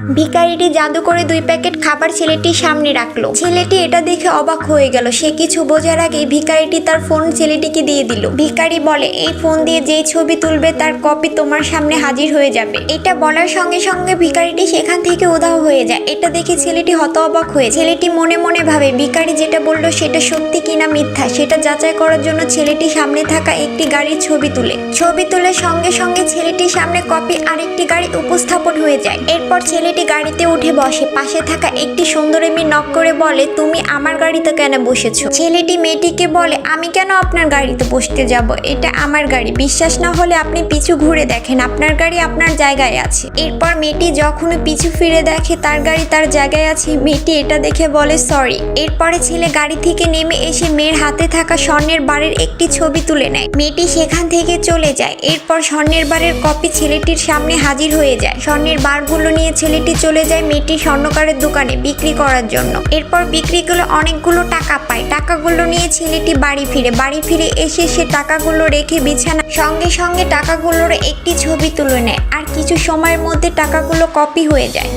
ভিখারিটি জাদু করে 2 প্যাকেট খাবার ছেলেটির সামনে রাখলো। ছেলেটি এটা দেখে অবাক হয়ে গেল। সে কিছু বোঝার আগে ভিখারিটি তার ফোন ছেলেটিকে দিয়ে দিল। ভিখারি বলে, এই ফোন দিয়ে যেই ছবি তুলবে তার কপি তোমার সামনে হাজির হয়ে যাবে। এটা বলার সঙ্গে সঙ্গে ভিখারিটি সেখান থেকে উধাও হয়ে যায়। এটা দেখে ছেলেটি হতবাক হয়ে ছেলেটি মনে মনে ভাবে ভিখারি যেটা বললো সেটা সত্যি কিনা মিথ্যা সেটা যাচাই করার জন্য ছেলেটি সামনে থাকা একটি গাড়ির ছবি তুলে সঙ্গে সঙ্গে ছেলেটির সামনে কপি আরেকটি গাড়ি উপস্থাপন হয়ে যায়। এরপর ছেলেটি গাড়িতে উঠে বসে। পাশে থাকা একটি সুন্দরী মেয়ে নক করে বলে, তুমি আমার গাড়িতে কেন বসেছো? ছেলেটি মেয়েটিকে বলে, আমি কেন আপনার গাড়িতে বসতে যাব? এটা আমার গাড়ি। বিশ্বাস না হলে আপনি পিছু ঘুরে দেখেন, আপনার গাড়ি আপনার জায়গায় আছে। এরপর মেয়েটি যখনই পিছু ফিরে দেখে তার গাড়ি তার জায়গায় আছে। মেয়েটি এটা দেখে বলে সরি। এরপরে ছেলে গাড়ি থেকে নেমে এসে মেয়ের হাতে থাকা স্বর্ণের বারের একটি ছবি তুলে নেয়। মেয়েটি সেখান থেকে চলে যায়। এরপর স্বর্ণের বারের কপি ছেলেটির সামনে হাজির হয়ে যায়। স্বর্ণের বারগুলো নিয়ে ছেলেটি চলে যায় মেয়েটির স্বর্ণকারের দোকানে বিক্রি করার জন্য। এরপর বিক্রি করে অনেকগুলো টাকা পায়। টাকাগুলো নিয়ে ছেলেটি বাড়ি ফিরে এসে সে টাকাগুলো রেখে বিছানা সঙ্গে সঙ্গে টাকাগুলোর একটি ছবি তুলে নেয়। আর কিছু সময়ের মধ্যে টাকাগুলো কপি হয়ে যায়।